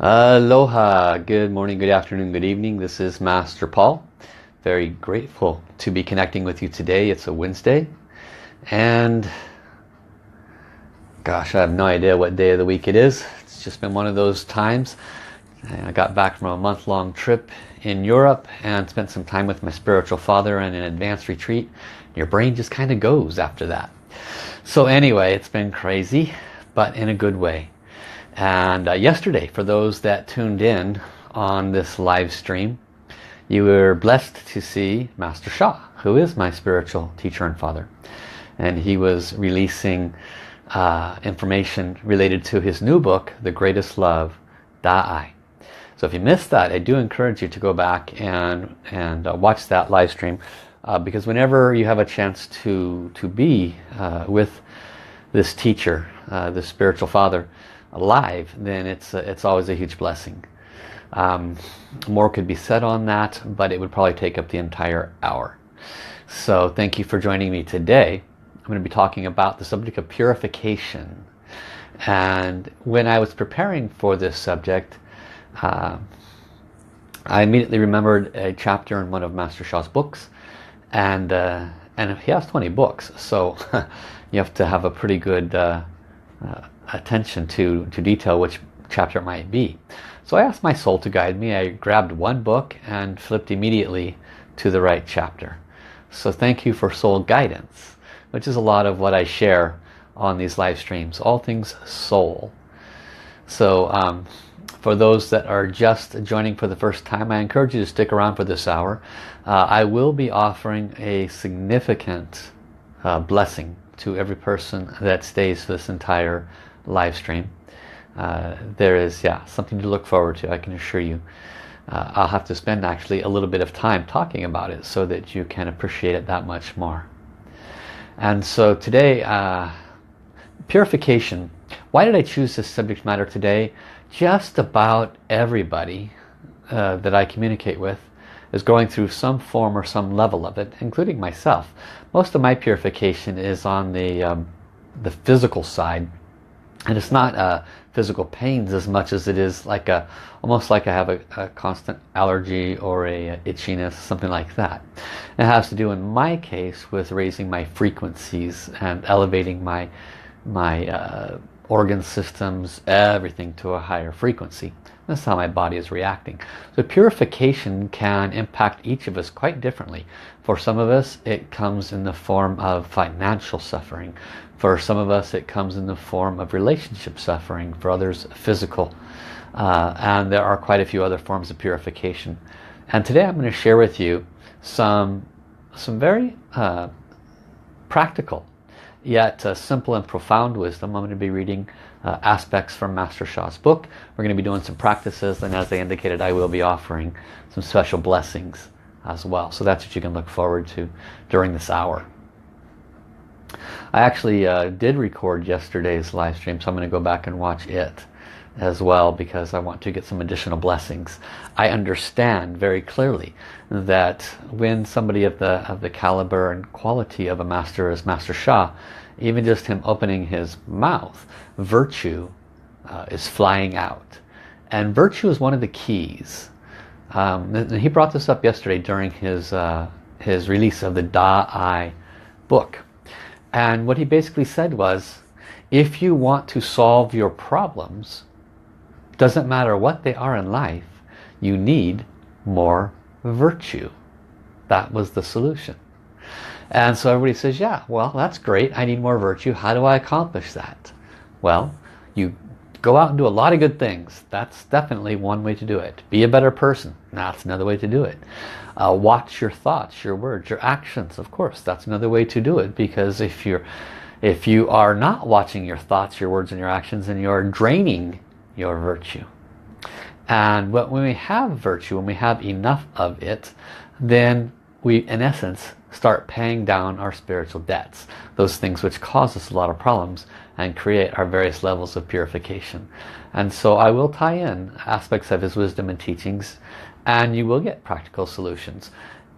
Aloha, good morning, good afternoon, good evening. This is Master Paul. Very grateful to be connecting with you today. It's a Wednesday and gosh, I have no idea what day of the week it is. It's just been one of those times. I got back from a month-long trip in Europe and spent some time with my spiritual father in an advanced retreat. Your brain just kind of goes after that. So anyway, it's been crazy, but in a good way. And yesterday, for those that tuned in on this live stream, you were blessed to see Master Sha, who is my spiritual teacher and father. And he was releasing information related to his new book, The Greatest Love, Da'ai. So if you missed that, I do encourage you to go back and watch that live stream, because whenever you have a chance to be with this teacher, this spiritual father, live, then it's always a huge blessing. More could be said on that, but it would probably take up the entire hour. So thank you for joining me today. I'm going to be talking about the subject of purification. And when I was preparing for this subject, I immediately remembered a chapter in one of Master Sha's books, and he has 20 books, so you have to have a pretty good attention to detail which chapter it might be. So I asked my soul to guide me. I grabbed one book and flipped immediately to the right chapter. So thank you for soul guidance, which is a lot of what I share on these live streams, all things soul. So for those that are just joining for the first time, I encourage you to stick around for this hour. I will be offering a significant blessing to every person that stays for this entire live stream. There is something to look forward to, I can assure you. I'll have to spend actually a little bit of time talking about it so that you can appreciate it that much more. And so today, purification. Why did I choose this subject matter today? Just about everybody that I communicate with is going through some form or some level of it, including myself. Most of my purification is on the physical side, and it's not physical pains as much as it is like almost like I have a constant allergy or a itchiness, something like that. It has to do in my case with raising my frequencies and elevating my organ systems, everything to a higher frequency. That's how my body is reacting. So purification can impact each of us quite differently. For some of us, it comes in the form of financial suffering. For some of us, it comes in the form of relationship suffering. For others, physical. And there are quite a few other forms of purification. And today I'm going to share with you some very practical yet simple and profound wisdom. I'm going to be reading aspects from Master Sha's book. We're going to be doing some practices, and as I indicated, I will be offering some special blessings as well. So that's what you can look forward to during this hour. I actually did record yesterday's live stream, so I'm going to go back and watch it as well, because I want to get some additional blessings. I understand very clearly that when somebody of the caliber and quality of a master as Master Sha, even just him opening his mouth, virtue is flying out. And virtue is one of the keys. And he brought this up yesterday during his release of the Da'ai book. And what he basically said was, if you want to solve your problems, doesn't matter what they are in life, you need more virtue. That was the solution. And so everybody says, yeah, well, that's great. I need more virtue. How do I accomplish that? Well, you go out and do a lot of good things. That's definitely one way to do it. Be a better person. That's another way to do it. Watch your thoughts, your words, your actions. Of course, that's another way to do it. Because if you are not watching your thoughts, your words, and your actions, then you're draining your virtue. And when we have virtue, when we have enough of it, then we, in essence, start paying down our spiritual debts. Those things which cause us a lot of problems and create our various levels of purification. And so I will tie in aspects of his wisdom and teachings, and you will get practical solutions.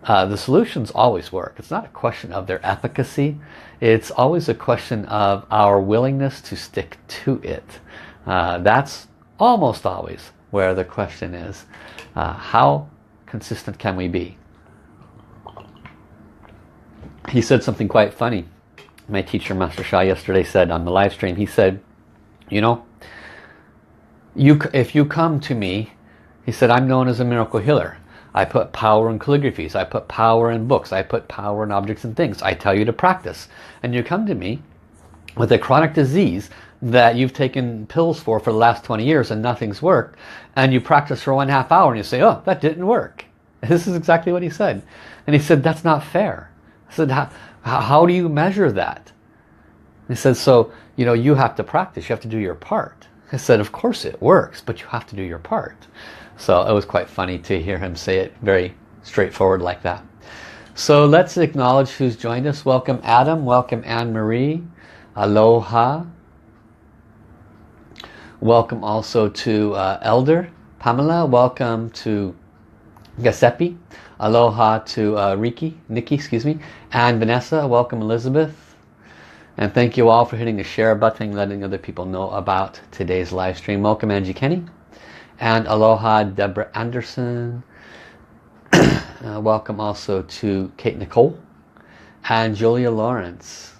The solutions always work. It's not a question of their efficacy. It's always a question of our willingness to stick to it. That's almost always where the question is, how consistent can we be? He said something quite funny. My teacher, Master Sha, yesterday said on the live stream, he said, you know, if you come to me, he said, I'm known as a miracle healer. I put power in calligraphies. I put power in books. I put power in objects and things. I tell you to practice. And you come to me with a chronic disease that you've taken pills for the last 20 years and nothing's worked. And you practice for 1.5 hours and you say, oh, that didn't work. This is exactly what he said. And he said, that's not fair. I said, how do you measure that? He said, so, you know, you have to practice. You have to do your part. I said, of course it works, but you have to do your part. So it was quite funny to hear him say it very straightforward like that. So let's acknowledge who's joined us. Welcome Adam, welcome Anne-Marie, aloha. Welcome also to Elder Pamela, welcome to Giuseppe, aloha to Nikki, excuse me, and Vanessa, welcome Elizabeth. And thank you all for hitting the share button, letting other people know about today's live stream. Welcome Angie Kenny. And aloha Deborah Anderson. Welcome also to Kate Nicole. And Julia Lawrence.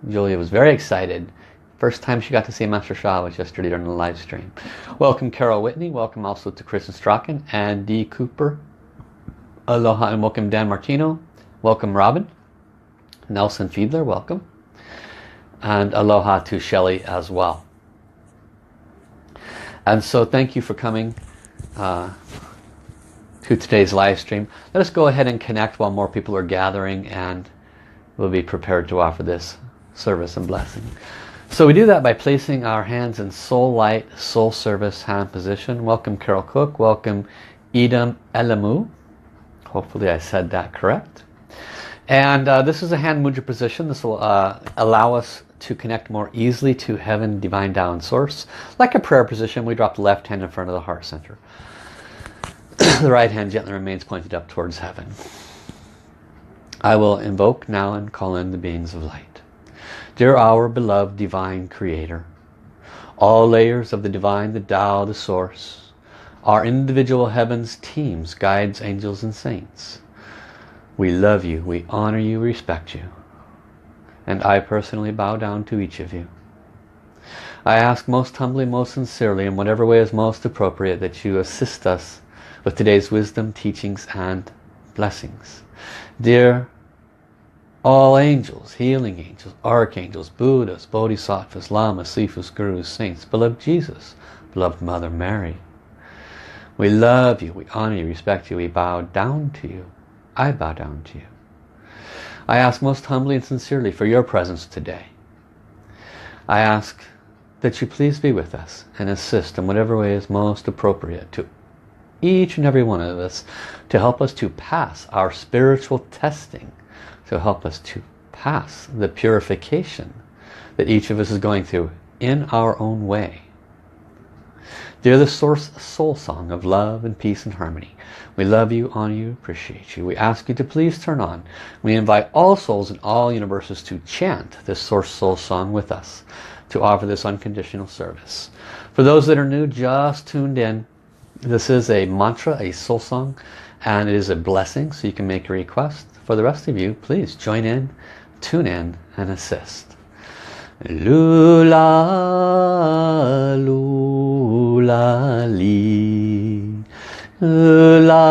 Julia was very excited. First time she got to see Master Sha was yesterday during the live stream. Welcome Carol Whitney. Welcome also to Kristen Strachan and Dee Cooper. Aloha and welcome Dan Martino. Welcome Robin. Nelson Fiedler, welcome. And aloha to Shelley as well. And so thank you for coming to today's live stream. Let us go ahead and connect while more people are gathering, and we'll be prepared to offer this service and blessing. So we do that by placing our hands in soul light, soul service hand position. Welcome Carol Cook. Welcome Edom Elamu. Hopefully I said that correct. And this is a hand mudra position. This will allow us to connect more easily to heaven, divine down source. Like a prayer position, we drop the left hand in front of the heart center. The right hand gently remains pointed up towards heaven. I will invoke now and call in the beings of light. Dear our beloved divine creator, all layers of the divine, the Tao, the source, our individual heavens, teams, guides, angels and saints. We love you, we honor you, respect you. And I personally bow down to each of you. I ask most humbly, most sincerely, in whatever way is most appropriate, that you assist us with today's wisdom, teachings and blessings. Dear all angels, healing angels, archangels, Buddhas, Bodhisattvas, Lamas, Sifus, Gurus, Saints, beloved Jesus, beloved Mother Mary. We love you, we honor you, respect you, we bow down to you. I bow down to you. I ask most humbly and sincerely for your presence today. I ask that you please be with us and assist in whatever way is most appropriate to each and every one of us, to help us to pass our spiritual testing, to help us to pass the purification that each of us is going through in our own way. Dear the source soul song of love and peace and harmony, we love you, honor you, appreciate you. We ask you to please turn on. We invite all souls in all universes to chant this source soul song with us, to offer this unconditional service. For those that are new, just tuned in, this is a mantra, a soul song, and it is a blessing, so you can make a request. For the rest of you, please join in, tune in, and assist. Lula, lula, li. Lula,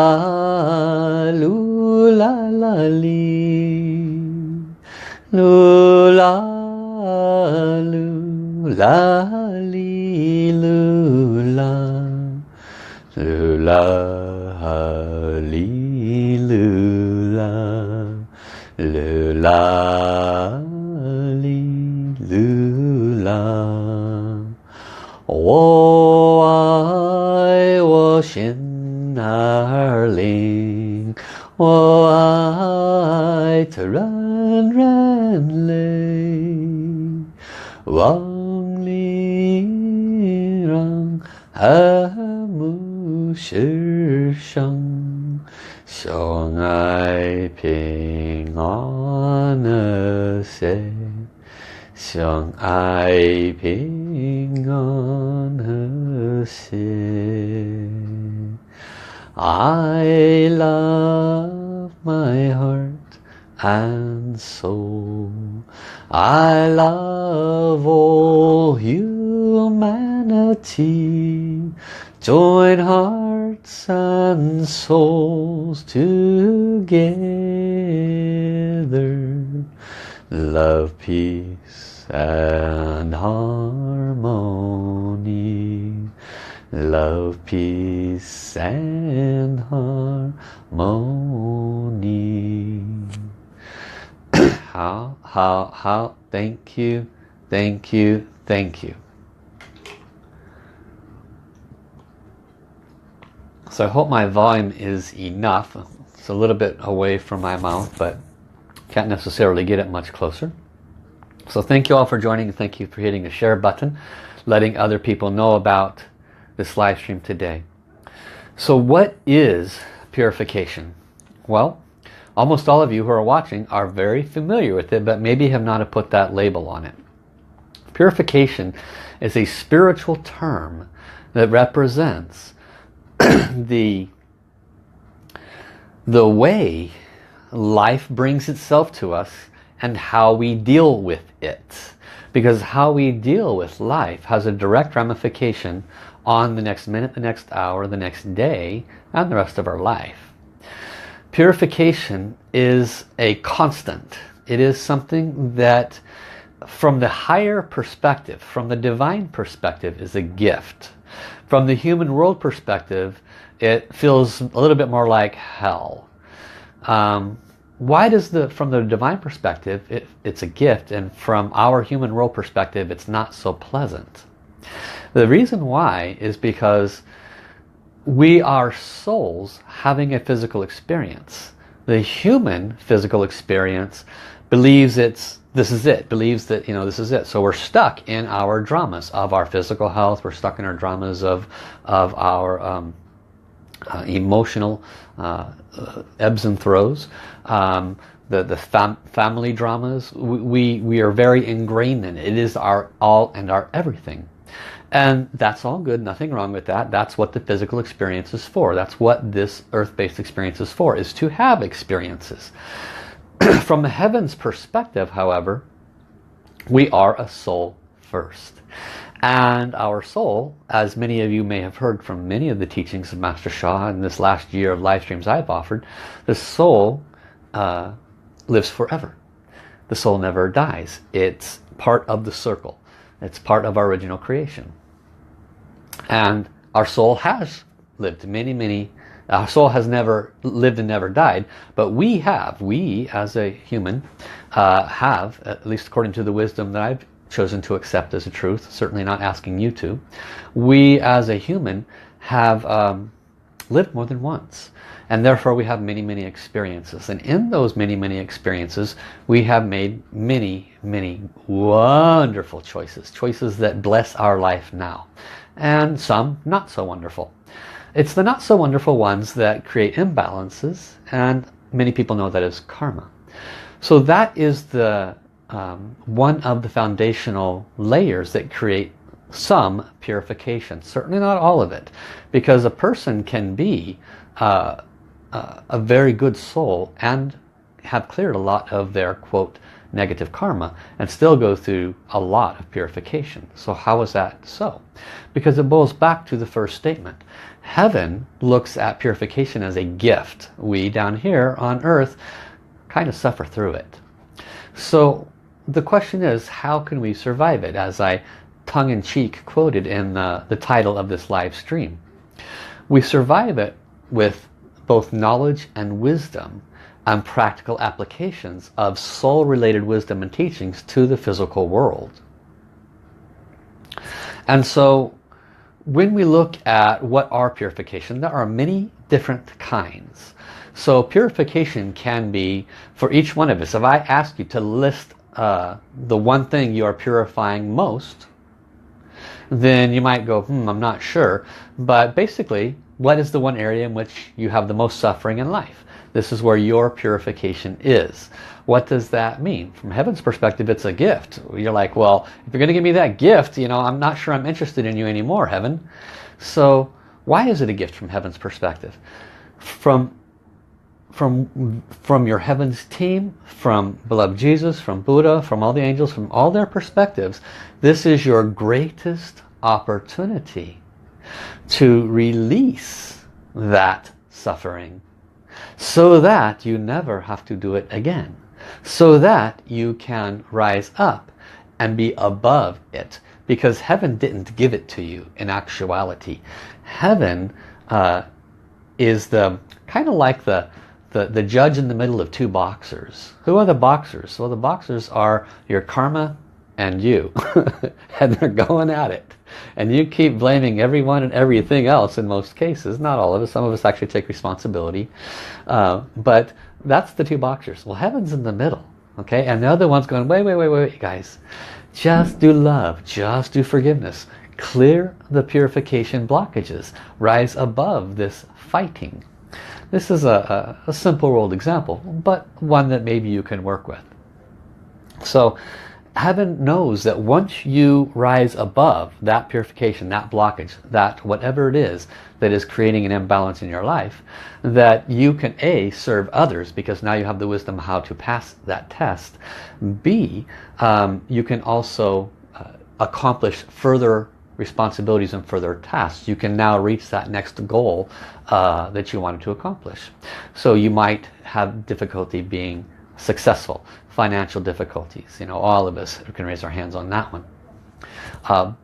lula, la, li. Lula, lula, li, lula. Lula, li, lula. Lula, li, lula. Wo ai wo xin er ling, wo ai te ren ren lei, wang li rang he mu shi sheng, xiong ai ping an se, xiong ai ping an se. I love my heart and soul. I love all humanity. Join hearts and souls together. Love, peace and harmony. Love, peace and harmony. How, thank you, thank you, thank you. So I hope my volume is enough. It's a little bit away from my mouth, but can't necessarily get it much closer. So thank you all for joining, and thank you for hitting the share button, letting other people know about this live stream today. So what is purification? Well, almost all of you who are watching are very familiar with it, but maybe have not put that label on it. Purification is a spiritual term that represents the way life brings itself to us and how we deal with it. Because how we deal with life has a direct ramification on the next minute, the next hour, the next day, and the rest of our life. Purification is a constant. It is something that, from the higher perspective, from the divine perspective, is a gift. From the human world perspective, it feels a little bit more like hell. Why does from the divine perspective, it's a gift, and from our human world perspective, it's not so pleasant? The reason why is because we are souls having a physical experience. The human physical experience believes this is it, believes that, this is it. So we're stuck in our dramas of our physical health. We're stuck in our dramas of our emotional ebbs and throws. The family dramas, we are very ingrained in it. It is our all and our everything. And that's all good, nothing wrong with that. That's what the physical experience is for. That's what this earth-based experience is for, is to have experiences. From the heavens perspective, however, we are a soul first. And our soul, as many of you may have heard from many of the teachings of Master Sha in this last year of live streams I've offered, the soul lives forever. The soul never dies. It's part of the circle. It's part of our original creation. And our soul has lived our soul has never lived and never died, but we as a human have, at least according to the wisdom that I've chosen to accept as a truth, certainly not asking you to, we as a human have lived more than once. And therefore we have many experiences. And in those many experiences, we have made many wonderful choices that bless our life now. And some not so wonderful. It's the not so wonderful ones that create imbalances, and many people know that as karma. So that is the one of the foundational layers that create some purification. Certainly not all of it, because a person can be a very good soul and have cleared a lot of their, quote, negative karma and still go through a lot of purification. So how is that so? Because it boils back to the first statement. Heaven looks at purification as a gift. We down here on earth kind of suffer through it. So the question is, how can we survive it? As I tongue-in-cheek quoted in the title of this live stream. We survive it with both knowledge and wisdom and practical applications of soul-related wisdom and teachings to the physical world. And so when we look at what are purification, there are many different kinds. So purification can be, for each one of us, if I ask you to list the one thing you are purifying most, then you might go, I'm not sure. But basically, what is the one area in which you have the most suffering in life? This is where your purification is. What does that mean? From heaven's perspective, it's a gift. You're like, well, if you're going to give me that gift, I'm not sure I'm interested in you anymore, heaven. So Why is it a gift from heaven's perspective? From your heavens team, from beloved Jesus, from Buddha, from all the angels, from all their perspectives, this is your greatest opportunity to release that suffering so that you never have to do it again, so that you can rise up and be above it, because heaven didn't give it to you in actuality. Heaven is the kind of like the judge in the middle of two boxers. Who are the boxers? Well, the boxers are your karma and you. And they're going at it. And you keep blaming everyone and everything else in most cases. Not all of us. Some of us actually take responsibility. But that's the two boxers. Well, heaven's in the middle. Okay? And the other one's going, wait, guys. Just do love. Just do forgiveness. Clear the purification blockages. Rise above this fighting. This is a simple world example, but one that maybe you can work with. So heaven knows that once you rise above that purification, that blockage, that whatever it is that is creating an imbalance in your life, that you can A, serve others, because now you have the wisdom how to pass that test. B, you can also accomplish further responsibilities and further tasks. You can now reach that next goal that you wanted to accomplish. So you might have difficulty being successful, financial difficulties. You know, all of us can raise our hands on that one.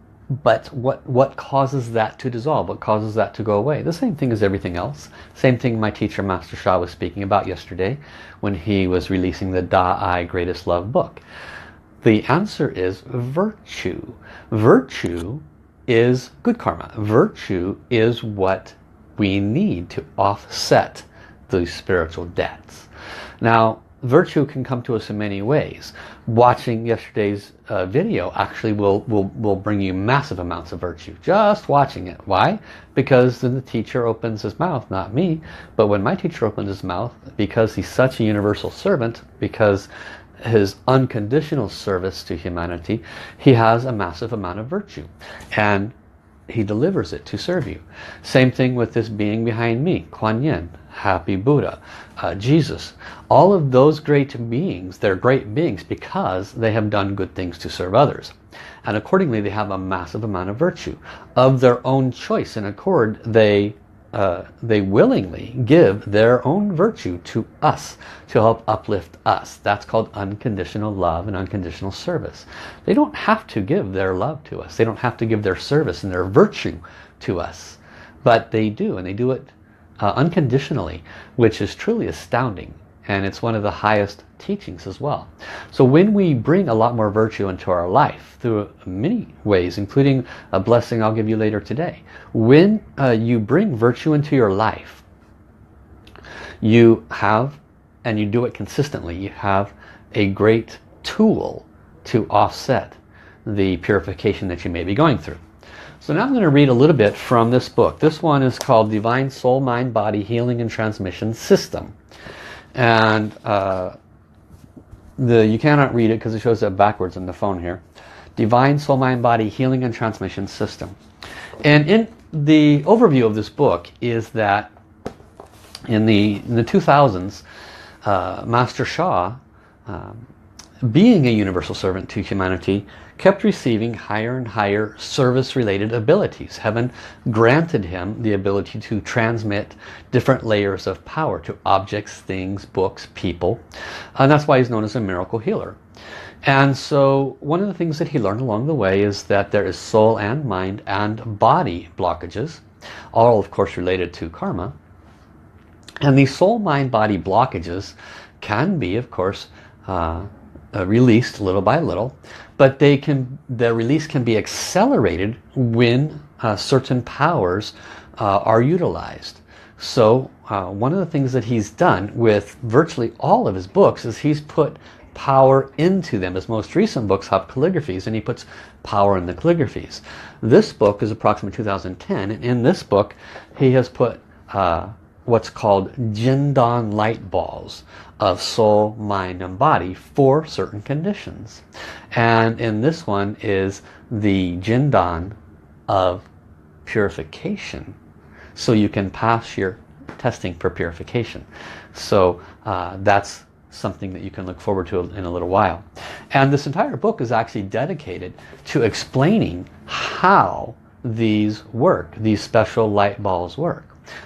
But what causes that to dissolve? What causes that to go away? The same thing as everything else. Same thing my teacher Master Sha was speaking about yesterday when he was releasing the Da-I Greatest Love book. The answer is virtue. Virtue is good karma. Virtue is what we need to offset those spiritual debts. Now, virtue can come to us in many ways. Watching yesterday's video actually will bring you massive amounts of virtue. Just watching it. Why? Because then the teacher opens his mouth, not me, but when my teacher opens his mouth, because he's such a universal servant, because his unconditional service to humanity, he has a massive amount of virtue, and he delivers it to serve you. Same thing with this being behind me, Kuan Yin, Happy Buddha, Jesus. All of those great beings, they're great beings because they have done good things to serve others, and accordingly they have a massive amount of virtue. Of their own choice and accord, they willingly give their own virtue to us to help uplift us. That's called unconditional love and unconditional service. They don't have to give their love to us. They don't have to give their service and their virtue to us. But they do, and they do it unconditionally, which is truly astounding. And it's one of the highest teachings as well. So when we bring a lot more virtue into our life through many ways, including a blessing I'll give you later today, when you bring virtue into your life, you have, and you do it consistently, you have a great tool to offset the purification that you may be going through. So now I'm going to read a little bit from this book. This one is called Divine Soul, Mind, Body Healing and Transmission System. And you cannot read it because it shows it backwards in the phone here. Divine Soul, Mind, Body Healing and Transmission System. And in the overview of this book is that in the 2000s, Master Sha, being a universal servant to humanity, kept receiving higher and higher service-related abilities. Heaven granted him the ability to transmit different layers of power to objects, things, books, people. And that's why he's known as a miracle healer. And so one of the things that he learned along the way is that there is soul and mind and body blockages, all of course related to karma. And these soul, mind, body blockages can be, of course, released little by little, but the release can be accelerated when certain powers are utilized. So one of the things that he's done with virtually all of his books is he's put power into them. His most recent books have calligraphies, and he puts power in the calligraphies. This book is approximately 2010, and in this book he has put what's called Jindan light balls of soul, mind and body for certain conditions. And in this one is the Jindan of purification. so you can pass your testing for purification. So that's something that you can look forward to in a little while. And this entire book is actually dedicated to explaining how these work, these special light balls work.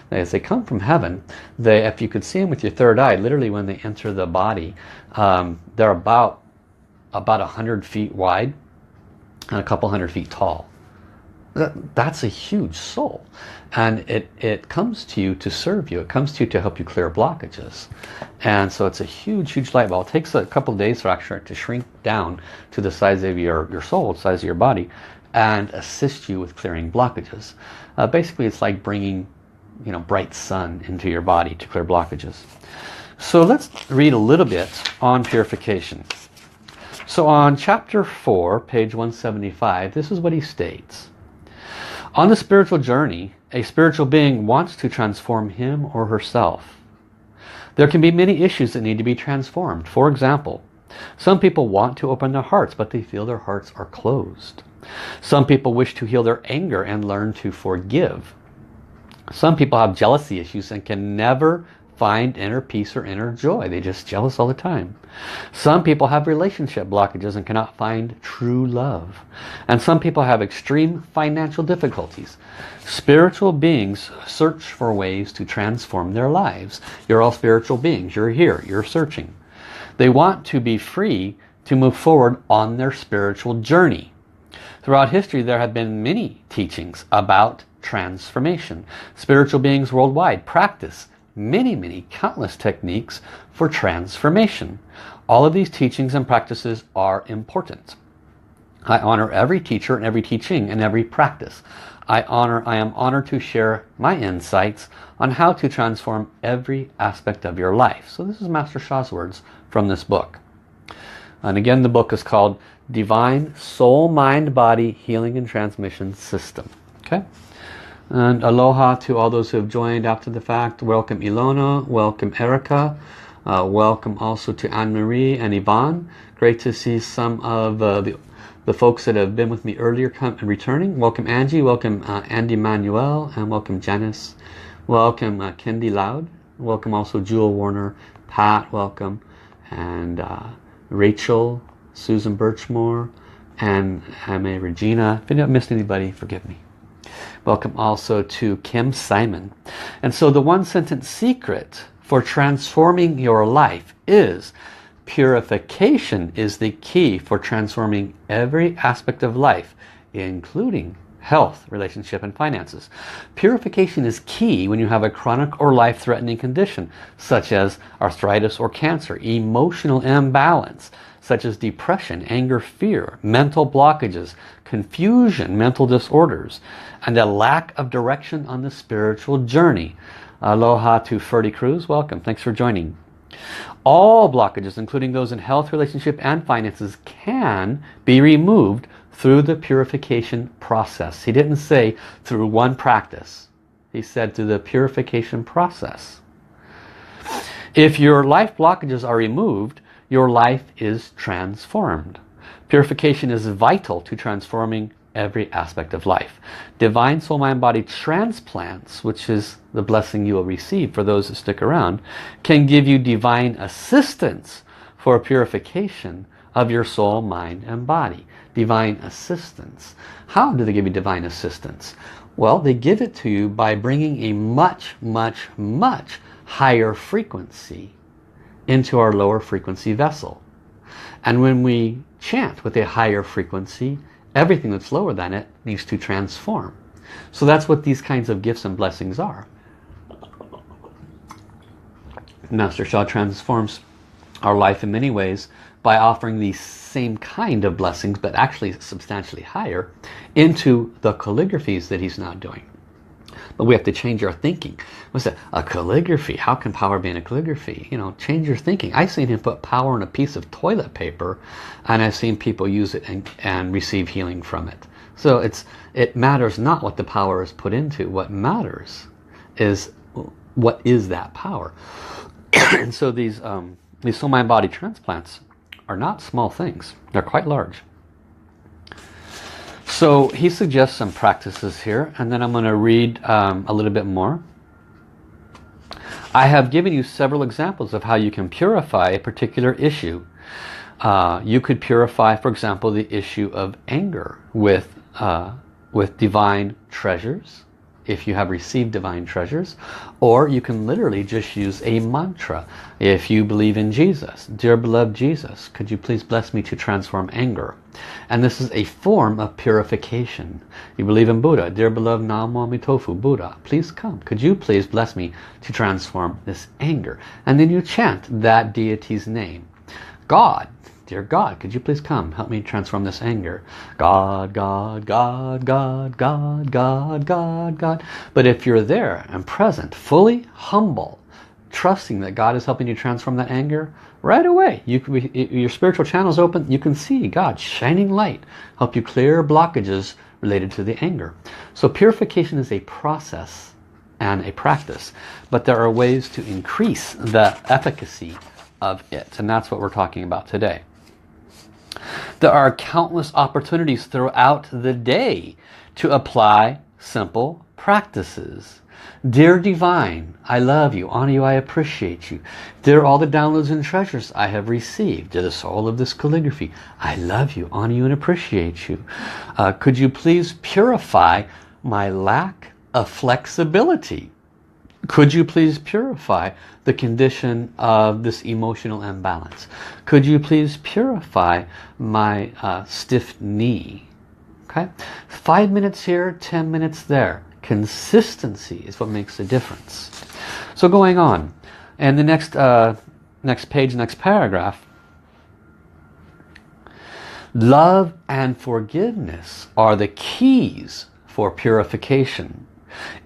As they come from heaven, if you could see them with your third eye, literally when they enter the body, they're about 100 feet wide and a couple hundred feet tall. That's a huge soul, and it comes to you to serve you. It comes to you to help you clear blockages. And so it's a huge light ball. It takes a couple of days for actually to shrink down to the size of your soul, the size of your body, and assist you with clearing blockages. Basically, it's like bringing, bright sun into your body to clear blockages. So let's read a little bit on purification. So on chapter 4, page 175, this is what he states. On the spiritual journey, a spiritual being wants to transform him or herself. There can be many issues that need to be transformed. For example, some people want to open their hearts, but they feel their hearts are closed. Some people wish to heal their anger and learn to forgive. Some people have jealousy issues and can never find inner peace or inner joy. They're just jealous all the time. Some people have relationship blockages and cannot find true love. And some people have extreme financial difficulties. Spiritual beings search for ways to transform their lives. You're all spiritual beings. You're here. You're searching. They want to be free to move forward on their spiritual journey. Throughout history, there have been many teachings about transformation. Spiritual beings worldwide practice many countless techniques for transformation. All of these teachings and practices are important. I honor every teacher and every teaching and every practice. I am honored to share my insights on how to transform every aspect of your life. So this is Master Sha's words from this book. And again, the book is called Divine Soul, Mind, Body Healing and Transmission System. Okay? And aloha to all those who have joined after the fact. Welcome Ilona, welcome Erica, welcome also to Anne-Marie and Yvonne. Great to see some of the folks that have been with me earlier returning. Welcome Angie, welcome Andy Manuel, and welcome Janice. Welcome Kendi Loud, welcome also Jewel Warner, Pat, welcome, and Rachel, Susan Birchmore, and Ame Regina. If I haven't missed anybody, forgive me. Welcome also to Kim Simon. And so the one sentence secret for transforming your life is purification is the key for transforming every aspect of life, including health, relationship, and finances. Purification is key when you have a chronic or life-threatening condition, such as arthritis or cancer, emotional imbalance, such as depression, anger, fear, mental blockages, confusion, mental disorders, and a lack of direction on the spiritual journey. Aloha to Ferdy Cruz. Welcome. Thanks for joining. All blockages, including those in health, relationship, and finances, can be removed through the purification process. He didn't say through one practice. He said through the purification process. If your life blockages are removed, your life is transformed. Purification is vital to transforming every aspect of life. Divine Soul, Mind, Body transplants, which is the blessing you will receive for those that stick around, can give you divine assistance for purification of your soul, mind, and body. Divine assistance. How do they give you divine assistance? Well, they give it to you by bringing a much higher frequency into our lower frequency vessel. And when we chant with a higher frequency, everything that's lower than it needs to transform. So that's what these kinds of gifts and blessings are. Master Sha transforms our life in many ways by offering the same kind of blessings, but actually substantially higher, into the calligraphies that he's now doing. But we have to change our thinking. What's that? A calligraphy? How can power be in a calligraphy? You know, change your thinking. I've seen him put power on a piece of toilet paper, and I've seen people use it and receive healing from it. So it matters not what the power is put into. What matters is what is that power. And so these soul, mind, body transplants are not small things. They're quite large. So he suggests some practices here, and then I'm going to read a little bit more. I have given you several examples of how you can purify a particular issue. You could purify, for example, the issue of anger with divine treasures, if you have received divine treasures, or you can literally just use a mantra. If you believe in Jesus, dear beloved Jesus, could you please bless me to transform anger? And this is a form of purification. You believe in Buddha, dear beloved Namo Amitofu, Buddha, please come. Could you please bless me to transform this anger? And then you chant that deity's name. God, dear God, could you please come, help me transform this anger? God, God, God, God, God, God, God, God. But if you're there and present, fully humble, trusting that God is helping you transform that anger, right away, your spiritual channel is open, you can see God shining light, help you clear blockages related to the anger. So purification is a process and a practice, but there are ways to increase the efficacy of it, and that's what we're talking about today. There are countless opportunities throughout the day to apply simple practices. Dear Divine, I love you, honor you, I appreciate you. Dear all the downloads and treasures I have received. Dear the soul of this calligraphy, I love you, honor you, and appreciate you. Could you please purify my lack of flexibility? Could you please purify the condition of this emotional imbalance? Could you please purify my stiff knee? Okay, 5 minutes here, 10 minutes there. Consistency is what makes the difference. So going on, and the next page, next paragraph. Love and forgiveness are the keys for purification.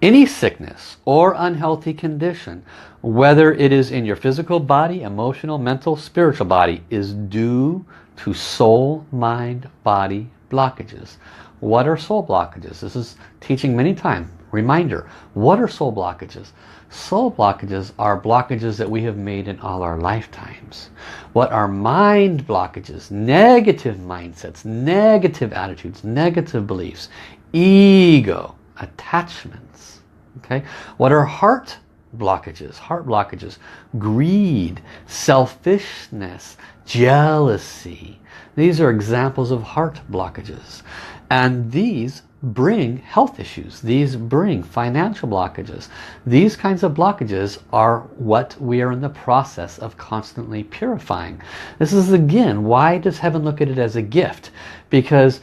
Any sickness or unhealthy condition, whether it is in your physical body, emotional, mental, spiritual body, is due to soul, mind, body blockages. What are soul blockages? This is teaching many times. Reminder, what are soul blockages? Soul blockages are blockages that we have made in all our lifetimes. What are mind blockages? Negative mindsets, negative attitudes, negative beliefs, ego, attachments. Okay, what are heart blockages? Heart blockages, greed, selfishness, jealousy. These are examples of heart blockages, and these bring health issues. These bring financial blockages. These kinds of blockages are what we are in the process of constantly purifying. This is again, why does heaven look at it as a gift? Because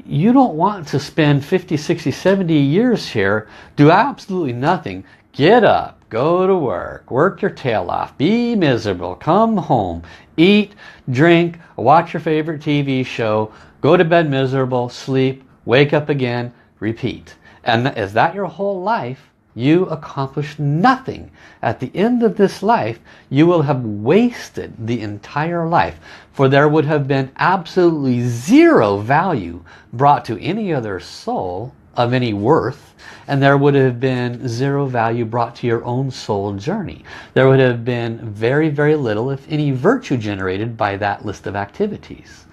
you don't want to spend 50, 60, 70 years here, do absolutely nothing, get up, go to work your tail off, be miserable, come home, eat, drink, watch your favorite TV show, go to bed miserable, sleep, wake up again, repeat. And is that your whole life? You accomplished nothing. At the end of this life, you will have wasted the entire life, for there would have been absolutely zero value brought to any other soul of any worth, and there would have been zero value brought to your own soul journey. There would have been very, very little, if any, virtue generated by that list of activities.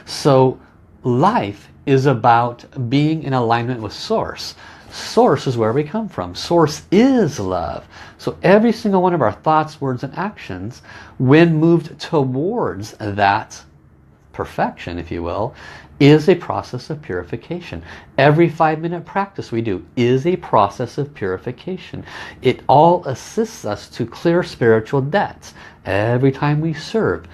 So life is about being in alignment with Source. Source is where we come from. Source is love. So every single one of our thoughts, words, and actions, when moved towards that perfection, if you will, is a process of purification. Every 5-minute practice we do is a process of purification. It all assists us to clear spiritual debts. Every time we serve,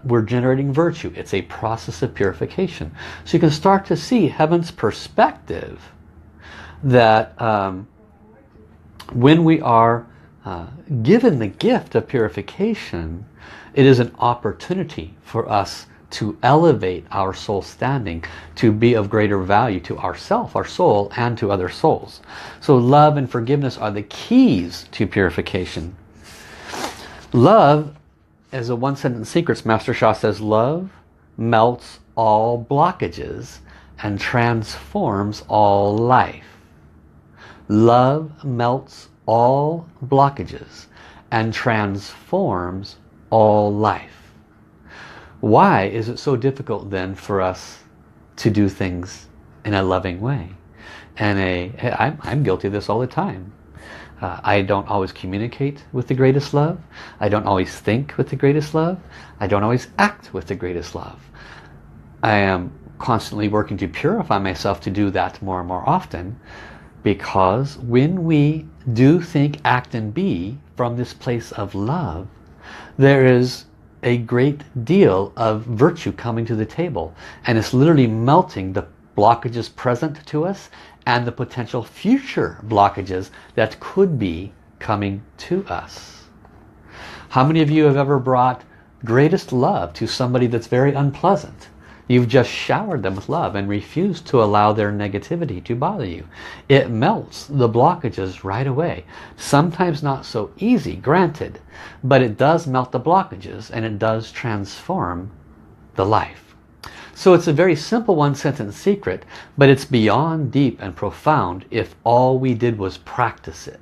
we're generating virtue. It's a process of purification. So you can start to see heaven's perspective that when we are given the gift of purification, it is an opportunity for us to elevate our soul standing, to be of greater value to ourself, our soul, and to other souls. So love and forgiveness are the keys to purification. Love, as a one-sentence secrets, Master Sha says, love melts all blockages and transforms all life. Love melts all blockages and transforms all life. Why is it so difficult then for us to do things in a loving way. And I'm guilty of this all the time. I don't always communicate with the greatest love. I don't always think with the greatest love. I don't always act with the greatest love. I am constantly working to purify myself to do that more and more often, because when we do, think, act and be from this place of love, there is a great deal of virtue coming to the table, and it's literally melting the blockages present to us and the potential future blockages that could be coming to us. How many of you have ever brought greatest love to somebody that's very unpleasant? You've just showered them with love and refused to allow their negativity to bother you. It melts the blockages right away. Sometimes not so easy, granted, but it does melt the blockages and it does transform the life. So it's a very simple one-sentence secret, but it's beyond deep and profound if all we did was practice it.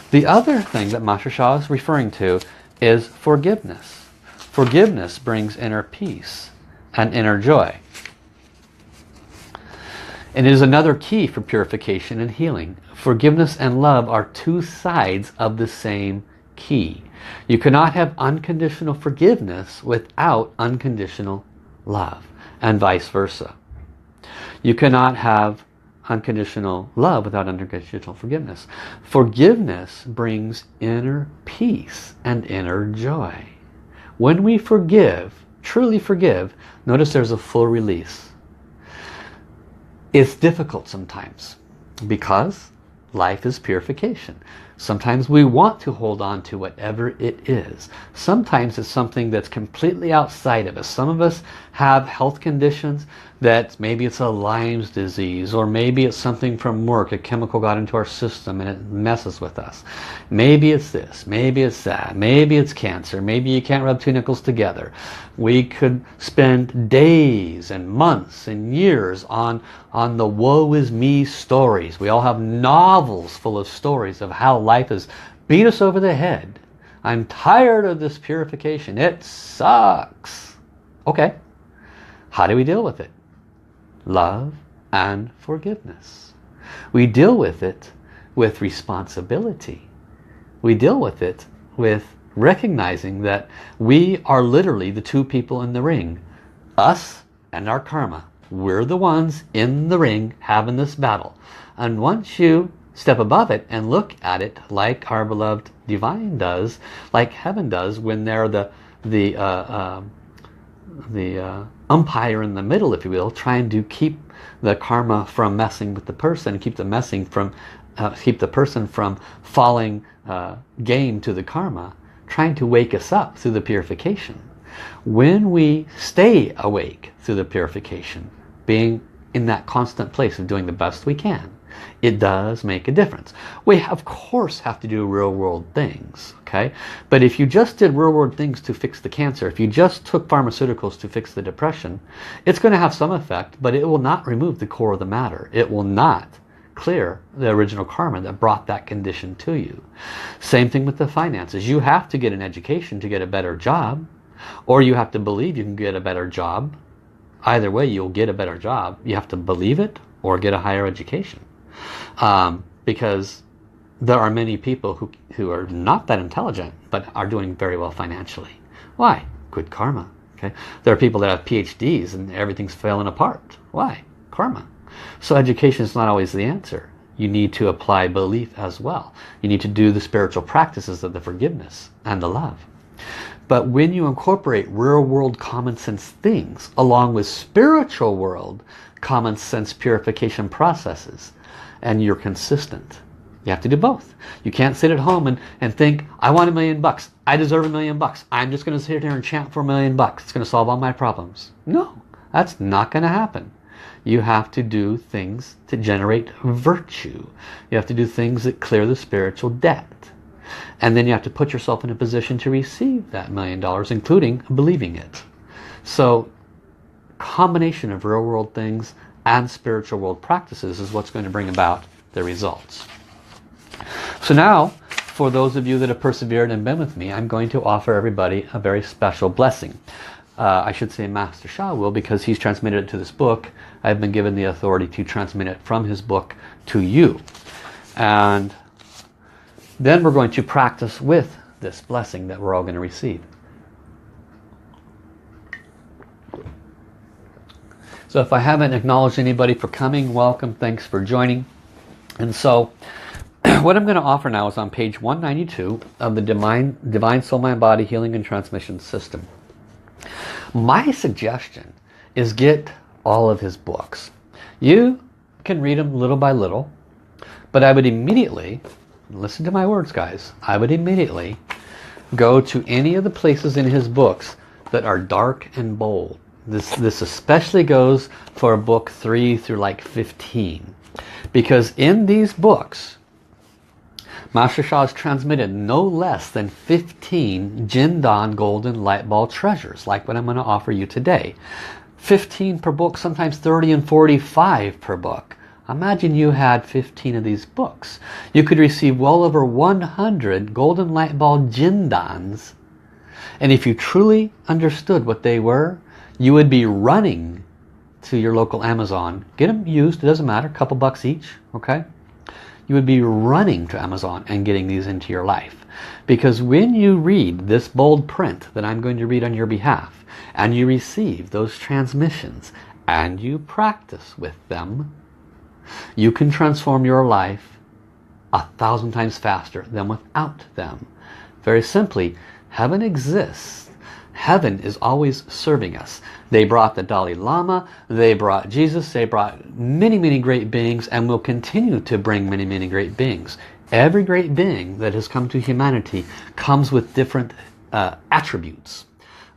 The other thing that Master Sha is referring to is forgiveness. Forgiveness brings inner peace and inner joy. And it is another key for purification and healing. Forgiveness and love are two sides of the same key. You cannot have unconditional forgiveness without unconditional love, and vice versa. You cannot have unconditional love without unconditional forgiveness. Forgiveness brings inner peace and inner joy. When we forgive, truly forgive, notice there's a full release. It's difficult sometimes because life is purification. Sometimes we want to hold on to whatever it is. Sometimes it's something that's completely outside of us. Some of us have health conditions that maybe it's a Lyme's disease, or maybe it's something from work, a chemical got into our system and it messes with us. Maybe it's this, maybe it's that, maybe it's cancer, maybe you can't rub two nickels together. We could spend days and months and years on the woe is me stories. We all have novels full of stories of how life has beat us over the head. I'm tired of this purification. It sucks. Okay. How do we deal with it? Love and forgiveness. We deal with it with responsibility. We deal with it with recognizing that we are literally the two people in the ring. Us and our karma. We're the ones in the ring having this battle. And once you step above it and look at it like our beloved divine does, like heaven does when they're the umpire in the middle, if you will, trying to keep the karma from messing with the person, keep the person from falling game to the karma, trying to wake us up through the purification. When we stay awake through the purification, being in that constant place of doing the best we can, it does make a difference. We of course have to do real world things, okay? But if you just did real world things to fix the cancer, if you just took pharmaceuticals to fix the depression, it's going to have some effect, but it will not remove the core of the matter. It will not clear the original karma that brought that condition to you. Same thing with the finances. You have to get an education to get a better job, or you have to believe you can get a better job. Either way, you'll get a better job. You have to believe it or get a higher education. Because there are many people who are not that intelligent but are doing very well financially. Why? Good karma. Okay. There are people that have PhDs and everything's falling apart. Why? Karma. So education is not always the answer. You need to apply belief as well. You need to do the spiritual practices of the forgiveness and the love. But when you incorporate real world common sense things along with spiritual world common sense purification processes, and you're consistent, you have to do both. You can't sit at home and think, I want $1 million. I deserve $1 million. I'm just going to sit here and chant for $1 million. It's going to solve all my problems. No, that's not going to happen. You have to do things to generate virtue. You have to do things that clear the spiritual debt. And then you have to put yourself in a position to receive that $1 million, including believing it. So, combination of real world things and spiritual world practices is what's going to bring about the results. So now, for those of you that have persevered and been with me, I'm going to offer everybody a very special blessing. I should say Master Sha will, because he's transmitted it to this book. I've been given the authority to transmit it from his book to you. And then we're going to practice with this blessing that we're all going to receive. So if I haven't acknowledged anybody for coming, welcome, thanks for joining. And so what I'm going to offer now is on page 192 of the Divine Soul Mind Body Healing and Transmission System. My suggestion is get all of his books. You can read them little by little, but I would immediately, listen to my words guys, I would immediately go to any of the places in his books that are dark and bold. This especially goes for book 3 through like 15. Because in these books, Master Sha has transmitted no less than 15 Jindan golden light ball treasures, like what I'm going to offer you today. 15 per book, sometimes 30 and 45 per book. Imagine you had 15 of these books. You could receive well over 100 golden light ball Jindans. And if you truly understood what they were, you would be running to your local Amazon. Get them used, it doesn't matter, a couple bucks each, okay? You would be running to Amazon and getting these into your life. Because when you read this bold print that I'm going to read on your behalf, and you receive those transmissions, and you practice with them, you can transform your life 1,000 times faster than without them. Very simply, heaven exists. Heaven is always serving us. They brought the Dalai Lama, they brought Jesus, they brought many, many great beings, and will continue to bring many, many great beings. Every great being that has come to humanity comes with different attributes.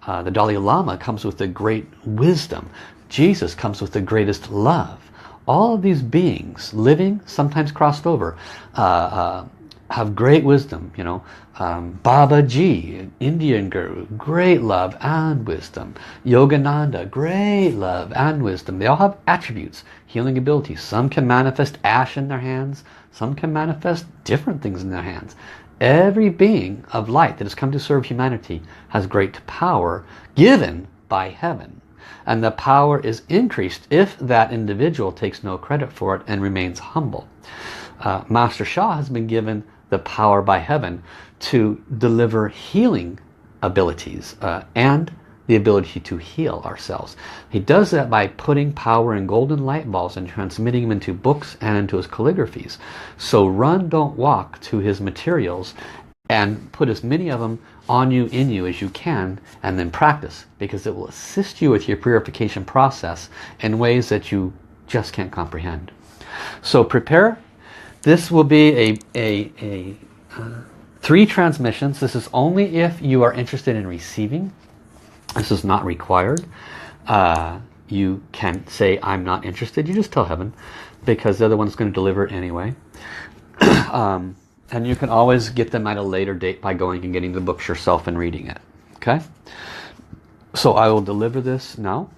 The Dalai Lama comes with the great wisdom. Jesus comes with the greatest love. All of these beings, living, sometimes crossed over, have great wisdom, you know. Babaji, Indian guru, great love and wisdom. Yogananda, great love and wisdom. They all have attributes, healing abilities. Some can manifest ash in their hands. Some can manifest different things in their hands. Every being of light that has come to serve humanity has great power given by heaven. And the power is increased if that individual takes no credit for it and remains humble. Master Sha has been given the power by heaven to deliver healing abilities and the ability to heal ourselves. He does that by putting power in golden light balls and transmitting them into books and into his calligraphies. So run, don't walk to his materials and put as many of them on you, in you as you can, and then practice, because it will assist you with your purification process in ways that you just can't comprehend. So prepare. This will be a 3 transmissions. This is only if you are interested in receiving. This is not required. You can say, I'm not interested. You just tell heaven, because the other one's going to deliver it anyway. And you can always get them at a later date by going and getting the books yourself and reading it. Okay? So I will deliver this now.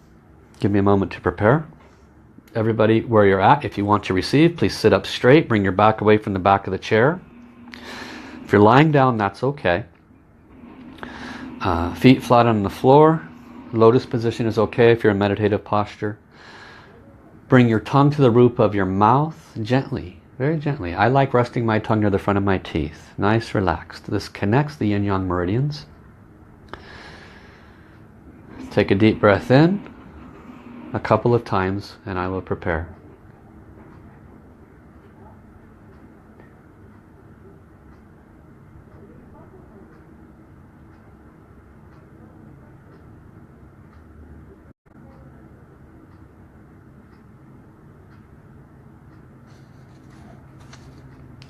Give me a moment to prepare. Everybody, where you're at, if you want to receive, please sit up straight. Bring your back away from the back of the chair. If you're lying down, that's okay. Feet flat on the floor. Lotus position is okay if you're in meditative posture. Bring your tongue to the roof of your mouth gently, very gently. I like resting my tongue near the front of my teeth. Nice, relaxed. This connects the yin-yang meridians. Take a deep breath in a couple of times and I will prepare.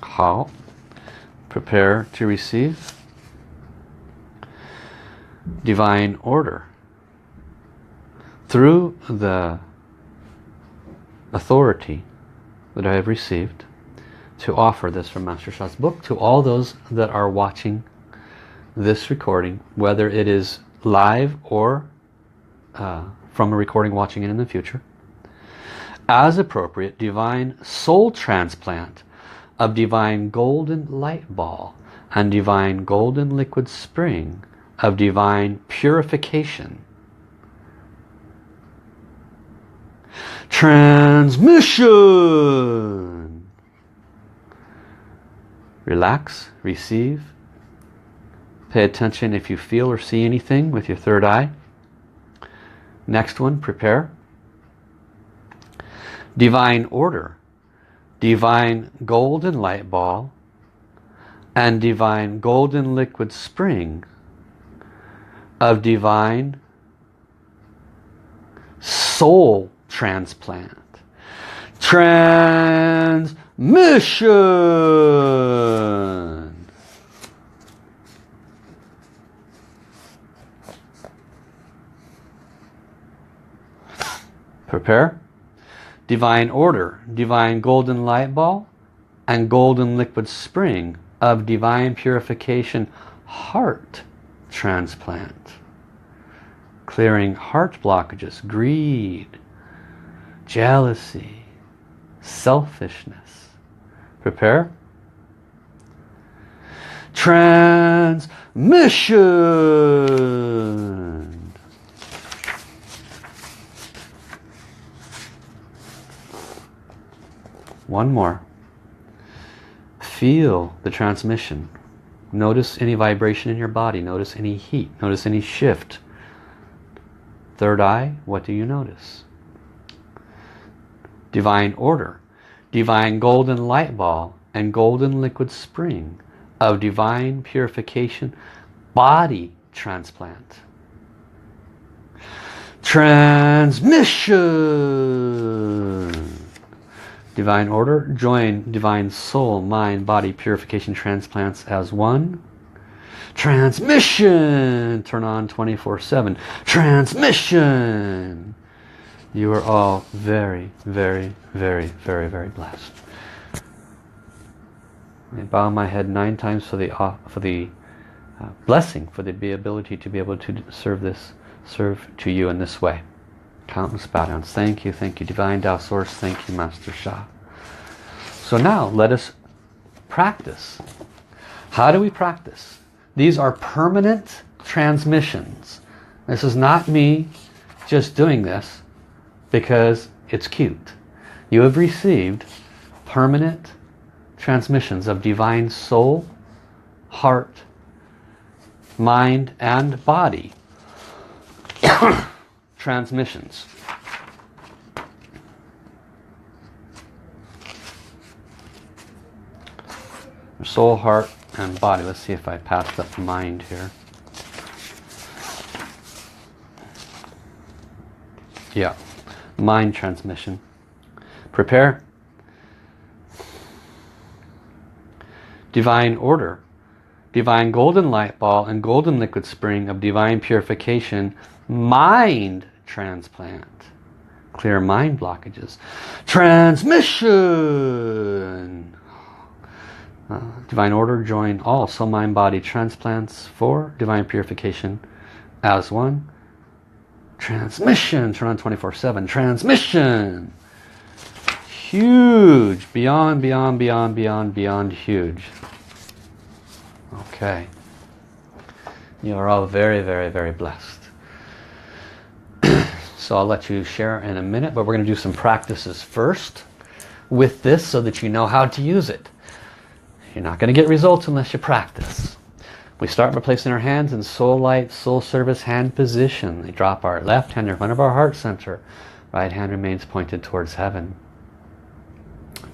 How? Prepare to receive divine order through the authority that I have received to offer this from Master Sha's book to all those that are watching this recording, whether it is live or from a recording watching it in the future. As appropriate, divine soul transplant of divine golden light ball and divine golden liquid spring of divine purification Transmission. Relax, receive. Pay attention if you feel or see anything with your third eye. Next one, prepare. Divine order, divine golden light ball, and divine golden liquid spring of divine soul transplant. Transmission. Prepare. Divine order, divine golden light ball, and golden liquid spring of divine purification heart transplant. Clearing heart blockages, greed, jealousy, selfishness. Prepare. Transmission. One more. Feel the transmission. Notice any vibration in your body. Notice any heat. Notice any shift. Third eye, what do you notice? Divine order, divine golden light ball, and golden liquid spring of divine purification body transplant. Transmission. Divine order, join divine soul, mind, body purification transplants as one. Transmission. Turn on 24/7. Transmission. You are all very, very, very, very, very blessed. I bow my head 9 times for the blessing, for the ability to be able to serve to you in this way. Countless bow downs. Thank you, Divine Tao Source. Thank you, Master Sha. So now let us practice. How do we practice? These are permanent transmissions. This is not me just doing this because it's cute. You have received permanent transmissions of divine soul, heart, mind, and body. Transmissions. Soul, heart, and body. Let's see if I passed up mind here. Yeah, mind transmission. Prepare. Divine order, divine golden light ball, and golden liquid spring of divine purification mind transplant. Clear mind blockages. Transmission. Divine order, join all soul, mind, body transplants for divine purification as one. Transmission. Turn on 24/7. Transmission. Huge. Beyond, beyond, beyond, beyond, beyond huge. Okay. You are all very, very, very blessed. So I'll let you share in a minute, but we're going to do some practices first with this so that you know how to use it. You're not going to get results unless you practice. We start by placing our hands in soul light, soul service hand position. We drop our left hand in front of our heart center. Right hand remains pointed towards heaven.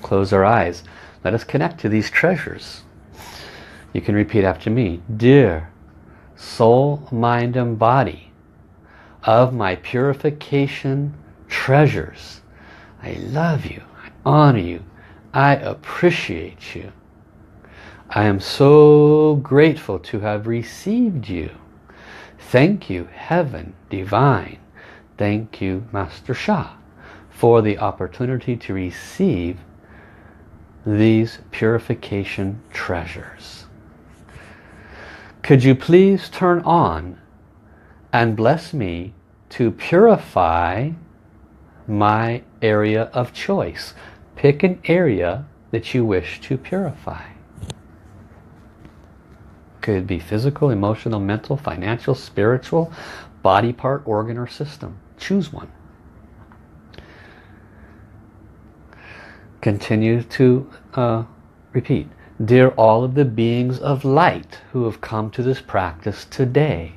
Close our eyes. Let us connect to these treasures. You can repeat after me. Dear soul, mind, and body of my purification treasures, I love you. I honor you. I appreciate you. I am so grateful to have received you. Thank you, Heaven Divine. Thank you, Master Sha, for the opportunity to receive these purification treasures. Could you please turn on and bless me to purify my area of choice? Pick an area that you wish to purify. Could be physical, emotional, mental, financial, spiritual, body part, organ, or system. Choose one. Continue to repeat. Dear all of the beings of light who have come to this practice today,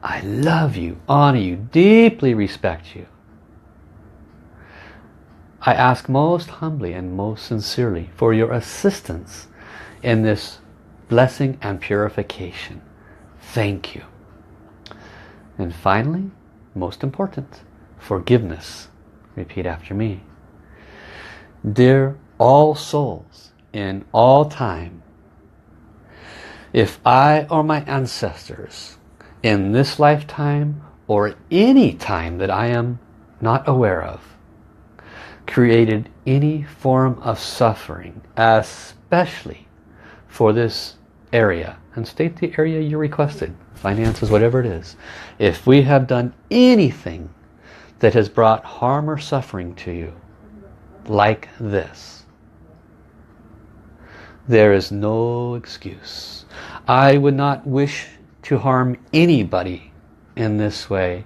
I love you, honor you, deeply respect you. I ask most humbly and most sincerely for your assistance in this blessing and purification. Thank you. And finally, most important, forgiveness. Repeat after me. Dear all souls in all time, if I or my ancestors in this lifetime or any time that I am not aware of created any form of suffering, especially for this area, and state the area you requested, finances, whatever it is. If we have done anything that has brought harm or suffering to you, like this, there is no excuse. I would not wish to harm anybody in this way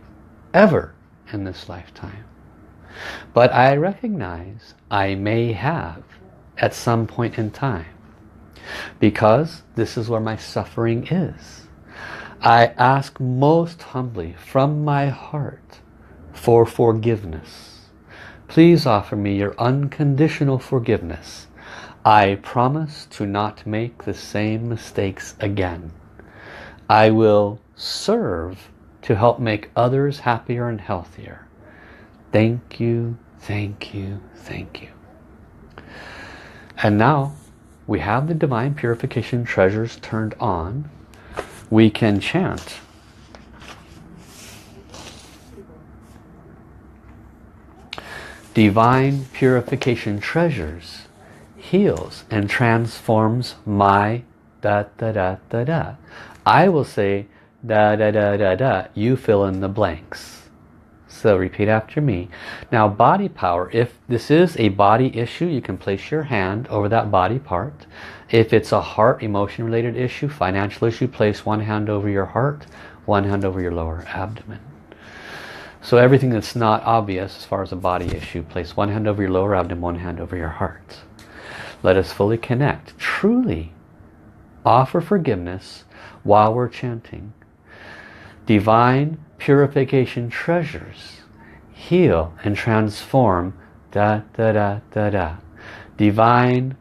ever in this lifetime. But I recognize I may have at some point in time, because this is where my suffering is. I ask most humbly from my heart for forgiveness. Please offer me your unconditional forgiveness. I promise to not make the same mistakes again. I will serve to help make others happier and healthier. Thank you, thank you, thank you. And now we have the divine purification treasures turned on. We can chant. Divine purification treasures heals and transforms my da da da da da. I will say da da da da da. You fill in the blanks. So repeat after me. Now body power, if this is a body issue, you can place your hand over that body part. If it's a heart emotion related issue, financial issue, place one hand over your heart, one hand over your lower abdomen. So everything that's not obvious as far as a body issue, place one hand over your lower abdomen, one hand over your heart. Let us fully connect. Truly offer forgiveness while we're chanting. Divine purification treasures heal and transform da da da da da. Divine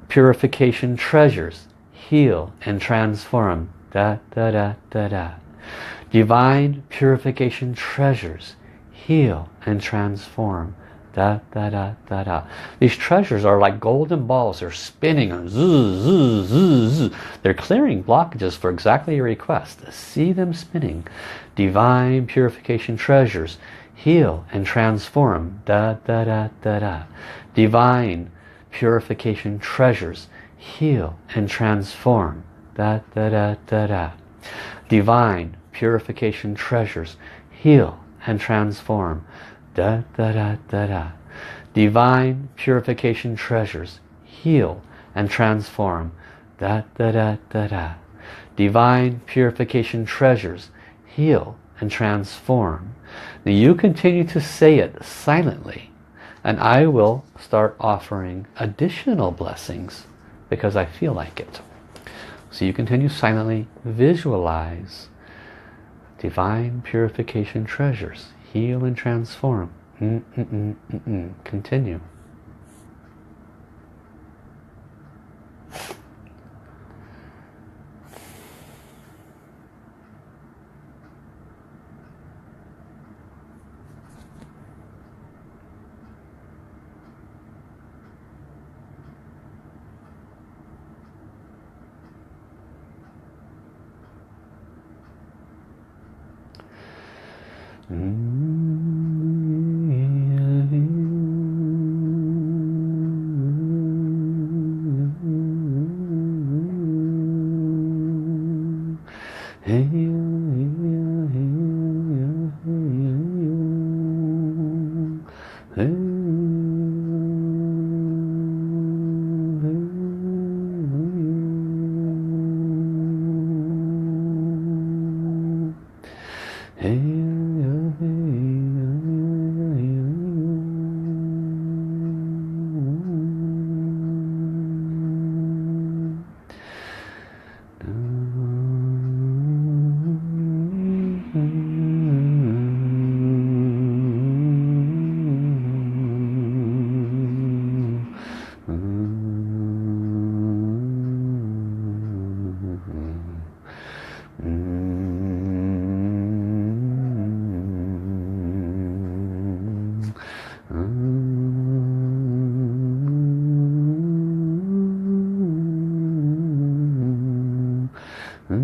purification treasures heal and transform da da da da da. Divine purification treasures heal and transform da da da da da. These treasures are like golden balls. They're spinning and zzz, zzz, zzz, zzz. They're clearing blockages for exactly your request. See them spinning. Divine purification treasures heal and transform da da da da da. Divine purification treasures heal and transform da da da da da. Divine purification treasures heal and transform da da da da da. Divine purification treasures heal and transform da da da da da. Divine purification treasures heal and transform. Now you continue to say it silently, and I will start offering additional blessings because I feel like it. So you continue silently, visualize divine purification treasures heal and transform. Continue. Continue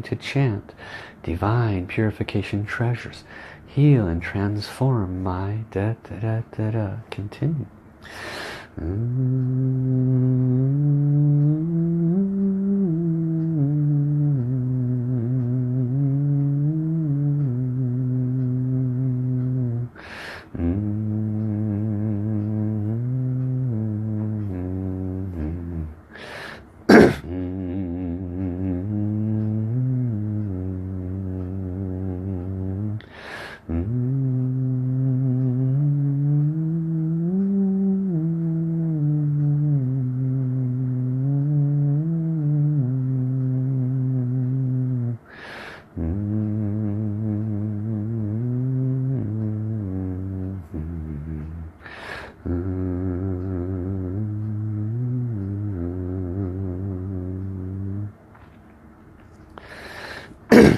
to chant divine purification treasures. Heal and transform my da-da-da-da-da. Continue.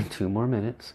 Two more minutes.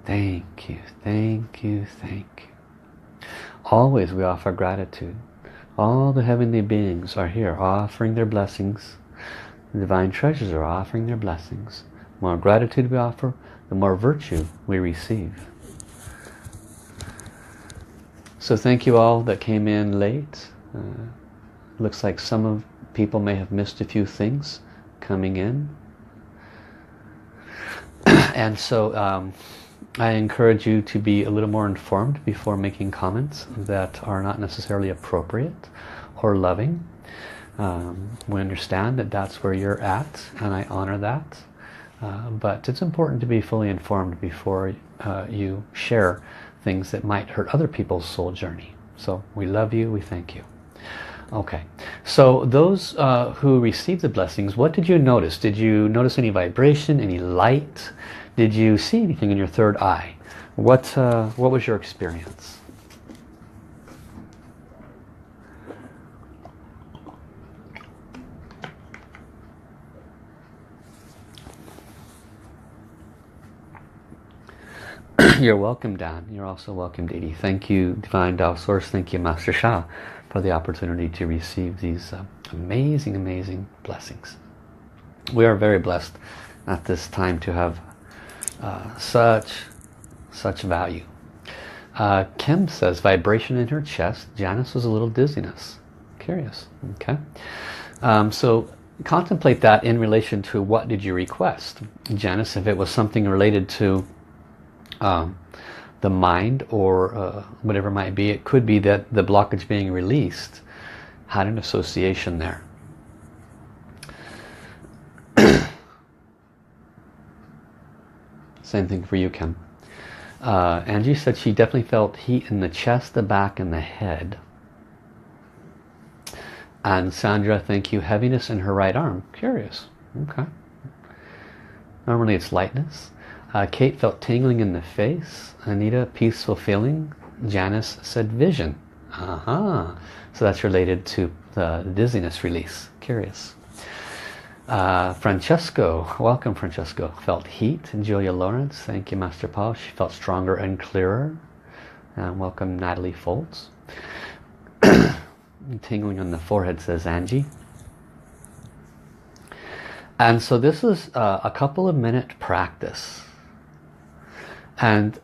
Thank you, thank you, thank you. Always we offer gratitude. All the heavenly beings are here offering their blessings. The divine treasures are offering their blessings. The more gratitude we offer, the more virtue we receive. So thank you all that came in late. Looks like some of people may have missed a few things coming in. And so I encourage you to be a little more informed before making comments that are not necessarily appropriate or loving. We understand that that's where you're at, and I honor that. But it's important to be fully informed before you share things that might hurt other people's soul journey. So we love you, we thank you. Okay, so those who received the blessings, what did you notice? Did you notice any vibration, any light? Did you see anything in your third eye? What was your experience? You're welcome, Dan. You're also welcome, Didi. Thank you, Divine Tao Source. Thank you, Master Sha, for the opportunity to receive these amazing, amazing blessings. We are very blessed at this time to have such value. Kim says vibration in her chest. Janice was a little dizziness. Curious. Okay. So contemplate that in relation to what did you request. Janice, if it was something related to the mind or whatever it might be, it could be that the blockage being released had an association there. Same thing for you, Kim. Angie said she definitely felt heat in the chest, the back, and the head. And Sandra, thank you, heaviness in her right arm. Curious. Okay. Normally it's lightness. Kate felt tingling in the face. Anita, peaceful feeling. Janice said vision. So that's related to the dizziness release. Curious. Francesco, welcome Francesco. Felt heat. And Julia Lawrence, thank you Master Paul. She felt stronger and clearer. And welcome Natalie Foltz. Tingling on the forehead, says Angie. And so this is a couple of minute practice. And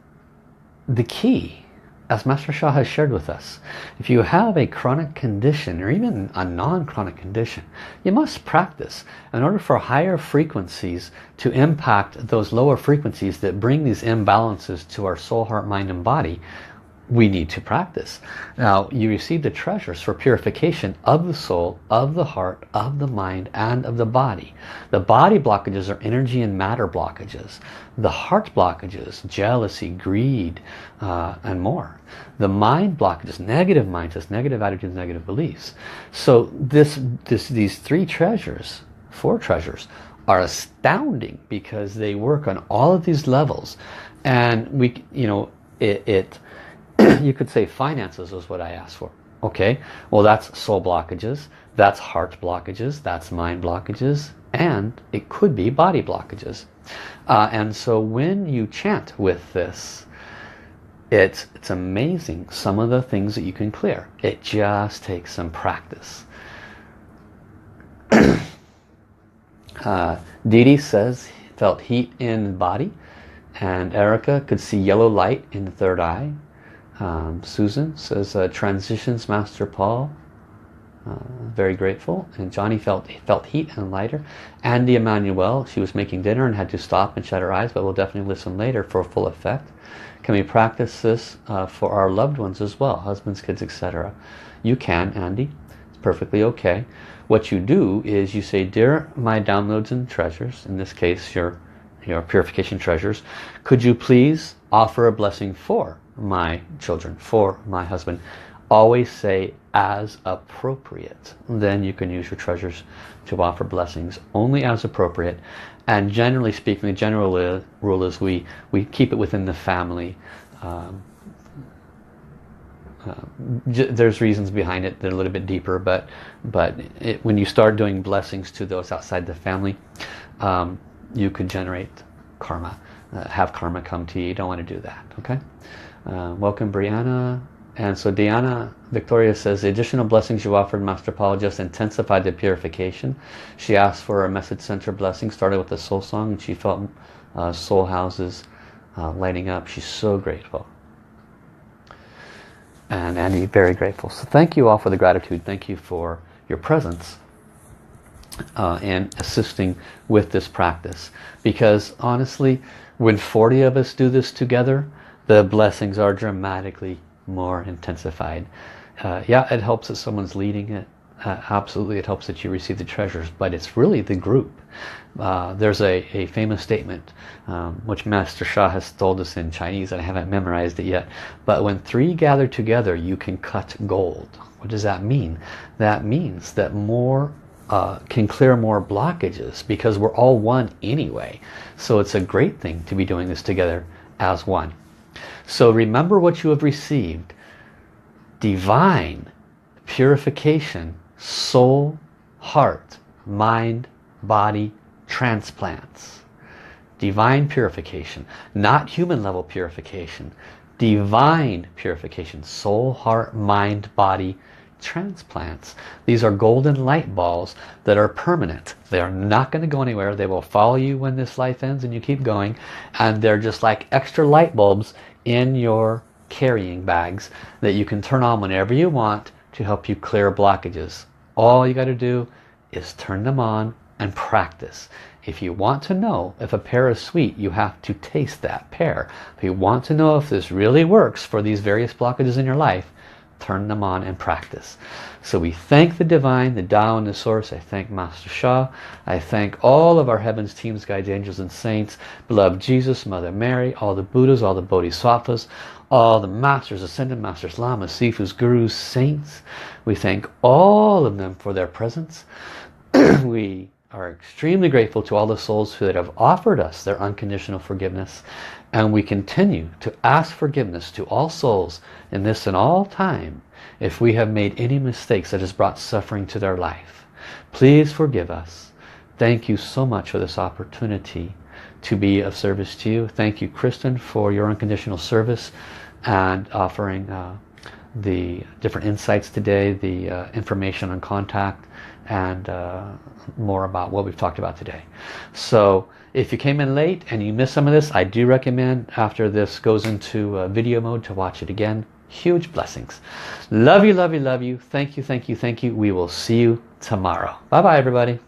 the key, as Master Sha has shared with us, if you have a chronic condition or even a non-chronic condition, you must practice in order for higher frequencies to impact those lower frequencies that bring these imbalances to our soul, heart, mind and body. We need to practice. Now, you receive the treasures for purification of the soul, of the heart, of the mind, and of the body. The body blockages are energy and matter blockages. The heart blockages, jealousy, greed, and more. The mind blockages, negative mindsets, negative attitudes, negative beliefs. So these three treasures, four treasures, are astounding because they work on all of these levels. And we, you could say finances is what I asked for. Okay, well that's soul blockages, that's heart blockages, that's mind blockages, and it could be body blockages. And so when you chant with this, it's amazing some of the things that you can clear. It just takes some practice. Dee Dee says felt heat in the body, and Erica could see yellow light in the third eye. Susan says transitions Master Paul, very grateful. And Johnny felt heat and lighter. Andy Emmanuel, she was making dinner and had to stop and shut her eyes, but we'll definitely listen later for full effect. Can we practice this for our loved ones as well, husbands, kids, etc.? You can, Andy. It's perfectly okay. What you do is you say, dear my downloads and treasures, in this case your purification treasures, could you please offer a blessing for my children, for my husband? Always say as appropriate. Then you can use your treasures to offer blessings only as appropriate. And generally speaking, the general rule is we keep it within the family. There's reasons behind it that are a little bit deeper, but when you start doing blessings to those outside the family, you could generate karma, have karma come to you. You don't want to do that, okay? Welcome Brianna. And so Diana Victoria says the additional blessings you offered Master Paul just intensified the purification. She asked for a message center blessing, started with the soul song, and she felt soul houses lighting up. She's so grateful. And Andy, very grateful. So thank you all for the gratitude. Thank you for your presence and assisting with this practice. Because honestly, when 40 of us do this together, the blessings are dramatically more intensified. Yeah, it helps that someone's leading it. Absolutely, it helps that you receive the treasures, but it's really the group. There's a famous statement which Master Sha has told us in Chinese, and I haven't memorized it yet, but when three gather together you can cut gold. What does that mean? That means that more can clear more blockages, because we're all one anyway. So it's a great thing to be doing this together as one. So remember what you have received: divine purification, soul, heart, mind, body transplants. Divine purification, not human level purification. Divine purification, soul, heart, mind, body transplants. These are golden light balls that are permanent. They are not going to go anywhere. They will follow you when this life ends and you keep going. And they're just like extra light bulbs in your carrying bags that you can turn on whenever you want to help you clear blockages. All you got to do is turn them on and practice. If you want to know if a pear is sweet, you have to taste that pear. If you want to know if this really works for these various blockages in your life, turn them on and practice. So we thank the Divine, the Tao and the Source. I thank Master Sha. I thank all of our heavens, teams, guides, angels and saints, beloved Jesus, Mother Mary, all the Buddhas, all the Bodhisattvas, all the Masters, Ascended Masters, Lamas, Sifus, Gurus, Saints. We thank all of them for their presence. We are extremely grateful to all the souls that have offered us their unconditional forgiveness, and we continue to ask forgiveness to all souls in this and all time if we have made any mistakes that has brought suffering to their life. Please forgive us. Thank you so much for this opportunity to be of service to you. Thank you, Kristen, for your unconditional service and offering the different insights today, the information on contact, and more about what we've talked about today. So if you came in late and you missed some of this, I do recommend after this goes into video mode to watch it again. Huge blessings. Love you, love you, love you. Thank you, thank you, thank you. We will see you tomorrow. Bye bye, everybody.